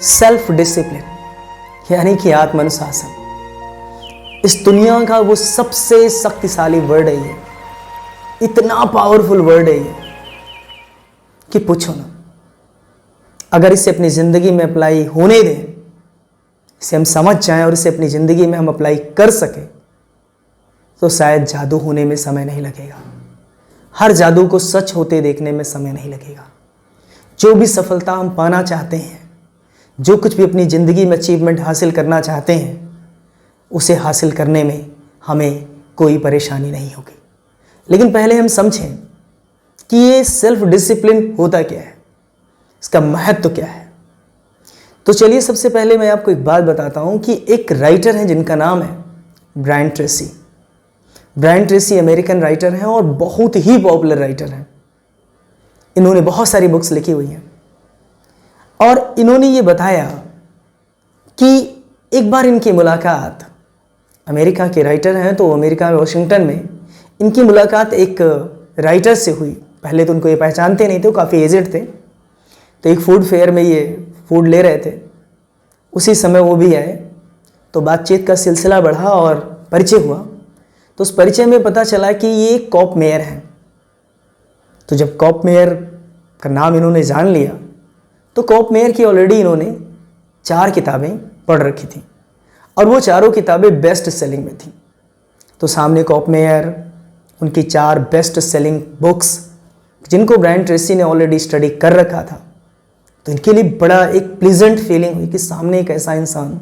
Self discipline यानी कि आत्मानुशासन इस दुनिया का वो सबसे शक्तिशाली वर्ड है। ये इतना पावरफुल वर्ड है ये कि पूछो ना। अगर इसे अपनी ज़िंदगी में अप्लाई होने दें, इसे हम समझ जाएं और इसे अपनी ज़िंदगी में हम अप्लाई कर सकें, तो शायद जादू होने में समय नहीं लगेगा। हर जादू को सच होते देखने में समय नहीं लगेगा। जो भी सफलता हम पाना चाहते हैं, जो कुछ भी अपनी ज़िंदगी में अचीवमेंट हासिल करना चाहते हैं, उसे हासिल करने में हमें कोई परेशानी नहीं होगी। लेकिन पहले हम समझें कि ये सेल्फ डिसिप्लिन होता क्या है, इसका महत्व क्या है। तो चलिए सबसे पहले मैं आपको एक बात बताता हूँ कि एक राइटर हैं जिनका नाम है Brian Tracy. Brian Tracy American writer हैं और बहुत ही पॉपुलर राइटर हैं। इन्होंने बहुत सारी बुक्स लिखी हुई हैं और इन्होंने ये बताया कि एक बार इनकी मुलाकात, अमेरिका के राइटर हैं तो अमेरिका में वाशिंगटन में इनकी मुलाकात एक राइटर से हुई। पहले तो उनको ये पहचानते नहीं थे, वो काफ़ी एजेड थे। तो एक फूड फेयर में ये फूड ले रहे थे, उसी समय वो भी आए। तो बातचीत का सिलसिला बढ़ा और परिचय हुआ। तो उस परिचय में पता चला कि ये कॉप मेयर हैं। तो जब कॉप मेयर का नाम इन्होंने जान लिया तो कॉप मेयर की ऑलरेडी इन्होंने 4 किताबें पढ़ रखी थी और वो चारों किताबें बेस्ट सेलिंग में थी। तो सामने कॉप मेयर, उनकी 4 बेस्ट सेलिंग बुक्स जिनको ब्रायन ट्रेसी ने ऑलरेडी स्टडी कर रखा था। तो इनके लिए बड़ा एक प्लीजेंट फीलिंग हुई कि सामने एक ऐसा इंसान।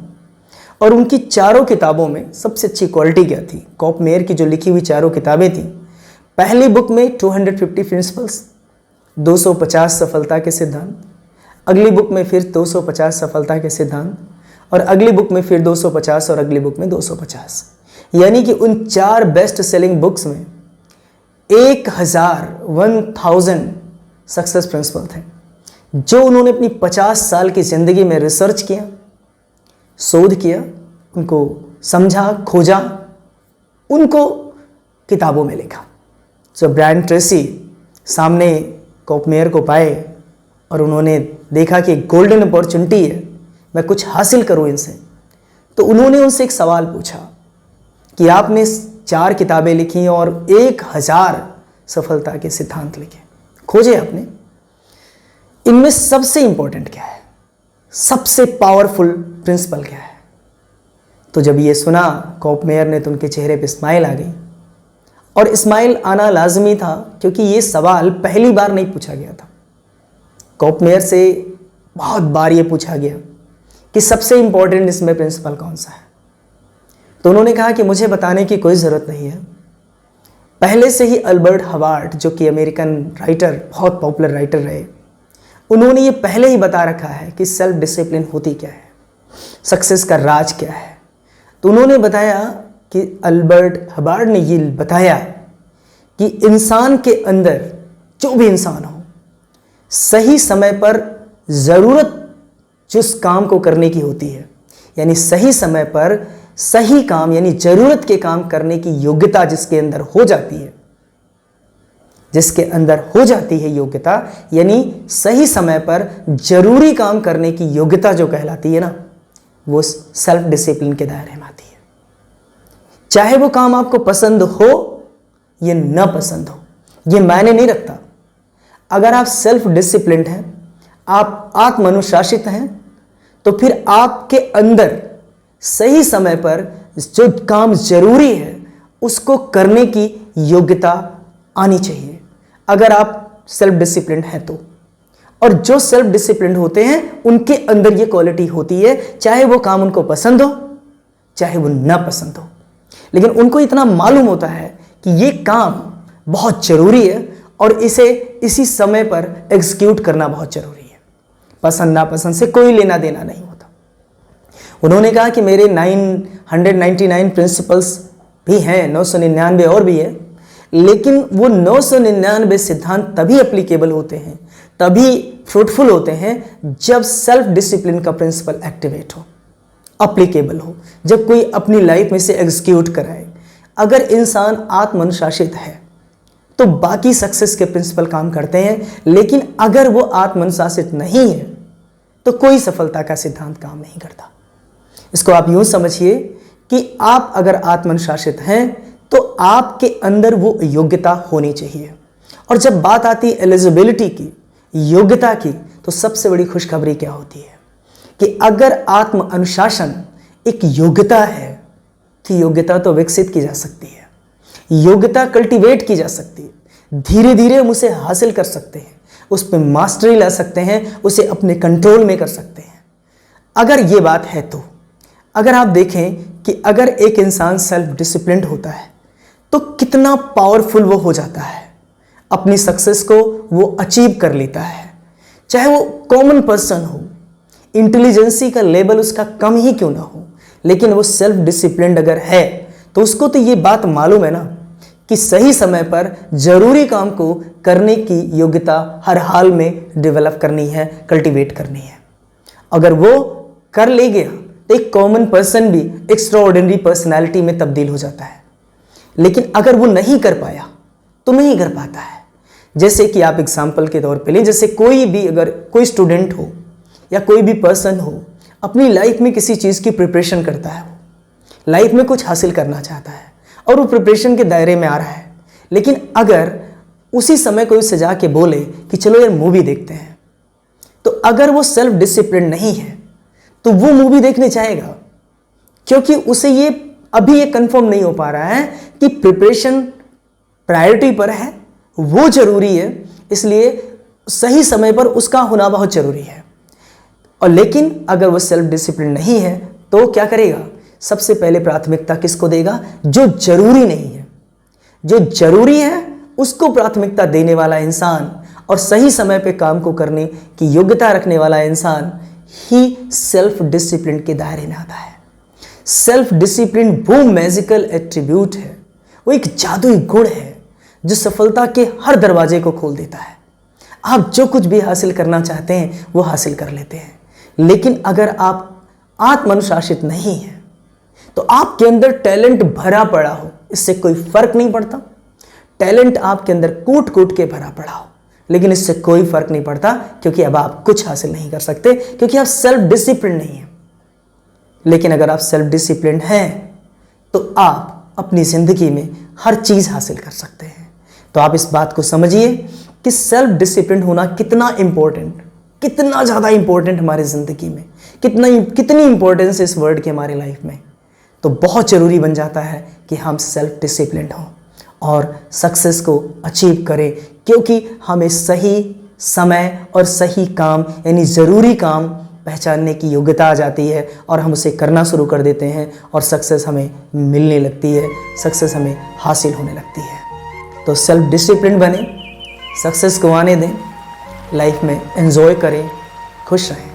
और उनकी चारों किताबों में सबसे अच्छी क्वालिटी क्या थी? कॉप मेयर की जो लिखी हुई चारों किताबें थी, पहली बुक में 250 प्रिंसिपल्स, 250 सफलता के सिद्धांत, अगली बुक में फिर 250 सफलता के सिद्धांत, और अगली बुक में फिर 250 और अगली बुक में 250। यानी कि उन 4 बेस्ट सेलिंग बुक्स में 1000 सक्सेस प्रिंसिपल थे जो उन्होंने अपनी 50 साल की ज़िंदगी में रिसर्च किया, शोध किया, उनको समझा, खोजा, उनको किताबों में लिखा। जब ब्रायन ट्रेसी सामने कॉप मेयर को पाए और उन्होंने देखा कि गोल्डन अपॉर्चुनिटी है, मैं कुछ हासिल करूं इनसे, तो उन्होंने उनसे एक सवाल पूछा कि आपने 4 किताबें लिखी और 1000 सफलता के सिद्धांत लिखे, खोजे आपने, इनमें सबसे इंपॉर्टेंट क्या है, सबसे पावरफुल प्रिंसिपल क्या है? तो जब ये सुना कॉप मेयर ने तो उनके चेहरे पे स्माइल आ गई। और स्माइल आना लाजमी था क्योंकि ये सवाल पहली बार नहीं पूछा गया था। कॉप मेयर से बहुत बार ये पूछा गया कि सबसे इंपॉर्टेंट इसमें प्रिंसिपल कौन सा है। तो उन्होंने कहा कि मुझे बताने की कोई ज़रूरत नहीं है, पहले से ही अल्बर्ट हवार्ड जो कि अमेरिकन राइटर, बहुत पॉपुलर राइटर रहे, उन्होंने ये पहले ही बता रखा है कि सेल्फ डिसिप्लिन होती क्या है, सक्सेस का राज क्या है। तो उन्होंने बताया कि अल्बर्ट हवार्ड ने ये बताया कि इंसान के अंदर, जो भी इंसान हो, सही समय पर ज़रूरत जिस काम को करने की होती है, यानी सही समय पर सही काम यानी ज़रूरत के काम करने की योग्यता जिसके अंदर हो जाती है, जिसके अंदर हो जाती है योग्यता, यानी सही समय पर जरूरी काम करने की योग्यता जो कहलाती है ना, वो सेल्फ डिसिप्लिन के दायरे में आती है। चाहे वो काम आपको पसंद हो या न पसंद हो, ये मायने नहीं रखता। अगर आप सेल्फ डिसिप्लिन्ड हैं, आप आत्मानुशासित हैं, तो फिर आपके अंदर सही समय पर जो काम जरूरी है उसको करने की योग्यता आनी चाहिए, अगर आप सेल्फ डिसिप्लिन्ड हैं तो। और जो सेल्फ डिसिप्लिन्ड होते हैं उनके अंदर ये क्वालिटी होती है, चाहे वो काम उनको पसंद हो चाहे वो ना पसंद हो, लेकिन उनको इतना मालूम होता है कि ये काम बहुत ज़रूरी है और इसे इसी समय पर एग्जीक्यूट करना बहुत ज़रूरी है। पसंद नापसंद से कोई लेना देना नहीं होता। उन्होंने कहा कि मेरे 999 प्रिंसिपल्स भी हैं, 999 और भी है, लेकिन वो 999 सिद्धांत तभी एप्लीकेबल होते हैं, तभी फ्रूटफुल होते हैं जब सेल्फ डिसिप्लिन का प्रिंसिपल एक्टिवेट हो, एप्लीकेबल हो, जब कोई अपनी लाइफ में से एग्जीक्यूट कराए। अगर इंसान आत्मानुशासित है तो बाकी सक्सेस के प्रिंसिपल काम करते हैं, लेकिन अगर वो आत्मानुशासित नहीं है, तो कोई सफलता का सिद्धांत काम नहीं करता। इसको आप यूं समझिए कि आप अगर आत्मानुशासित हैं तो आपके अंदर वो योग्यता होनी चाहिए। और जब बात आती है एलिजिबिलिटी की, योग्यता की, तो सबसे बड़ी खुशखबरी क्या होती है कि अगर आत्म अनुशासन एक योग्यता है कि योग्यता तो विकसित की जा सकती है, योग्यता कल्टीवेट की जा सकती है, धीरे धीरे हम उसे हासिल कर सकते हैं, उस पर मास्टरी ला सकते हैं, उसे अपने कंट्रोल में कर सकते हैं। अगर ये बात है तो अगर आप देखें कि अगर एक इंसान सेल्फ डिसिप्लिन्ड होता है तो कितना पावरफुल वो हो जाता है, अपनी सक्सेस को वो अचीव कर लेता है। चाहे वो कॉमन पर्सन हो, इंटेलिजेंसी का लेवल उसका कम ही क्यों ना हो, लेकिन वो सेल्फ डिसिप्लिन्ड अगर है तो उसको तो ये बात मालूम है ना कि सही समय पर जरूरी काम को करने की योग्यता हर हाल में डेवलप करनी है, कल्टीवेट करनी है। अगर वो कर ले गया तो एक कॉमन पर्सन भी एक्स्ट्राऑर्डिनरी पर्सनैलिटी में तब्दील हो जाता है। लेकिन अगर वो नहीं कर पाया तो नहीं कर पाता है। जैसे कि आप एग्जाम्पल के तौर पे लें, जैसे कोई भी अगर कोई स्टूडेंट हो या कोई भी पर्सन हो, अपनी लाइफ में किसी चीज़ की प्रिपरेशन करता है, वो लाइफ में कुछ हासिल करना चाहता है और वो प्रिपरेशन के दायरे में आ रहा है, लेकिन अगर उसी समय कोई उससे जाके बोले कि चलो यार मूवी देखते हैं, तो अगर वो सेल्फ डिसिप्लिन नहीं है तो वो मूवी देखने चाहेगा, क्योंकि उसे ये अभी ये कंफर्म नहीं हो पा रहा है कि प्रिपरेशन प्रायोरिटी पर है, वो जरूरी है, इसलिए सही समय पर उसका होना बहुत जरूरी है। और लेकिन अगर वो सेल्फ डिसिप्लिन नहीं है तो क्या करेगा? सबसे पहले प्राथमिकता किसको देगा? जो जरूरी नहीं है। जो जरूरी है उसको प्राथमिकता देने वाला इंसान और सही समय पे काम को करने की योग्यता रखने वाला इंसान ही सेल्फ डिसिप्लिन के दायरे में आता है। सेल्फ डिसिप्लिन वो मैजिकल एट्रीब्यूट है, वो एक जादुई गुण है जो सफलता के हर दरवाजे को खोल देता है। आप जो कुछ भी हासिल करना चाहते हैं वो हासिल कर लेते हैं, लेकिन अगर आप आत्मानुशासित नहीं हैं तो आपके अंदर टैलेंट भरा पड़ा हो, इससे कोई फर्क नहीं पड़ता। टैलेंट आपके अंदर कूट कूट के भरा पड़ा हो, लेकिन इससे कोई फर्क नहीं पड़ता, क्योंकि अब आप कुछ हासिल नहीं कर सकते, क्योंकि आप सेल्फ डिसिप्लिन नहीं हैं। लेकिन अगर आप सेल्फ डिसिप्लिन हैं तो आप अपनी जिंदगी में हर चीज हासिल कर सकते हैं। तो आप इस बात को समझिए कि सेल्फ डिसिप्लिन होना कितना इंपॉर्टेंट, कितना ज़्यादा इंपॉर्टेंट हमारी ज़िंदगी में, कितनी इंपॉर्टेंस है इस वर्ड की हमारी लाइफ में। तो बहुत ज़रूरी बन जाता है कि हम सेल्फ डिसिप्लिन हों और सक्सेस को अचीव करें, क्योंकि हमें सही समय और सही काम यानी ज़रूरी काम पहचानने की योग्यता आ जाती है और हम उसे करना शुरू कर देते हैं और सक्सेस हमें मिलने लगती है, सक्सेस हमें हासिल होने लगती है। तो सेल्फ डिसिप्लिन बने, सक्सेस को आने दें, लाइफ में एंजॉय करें, खुश रहें।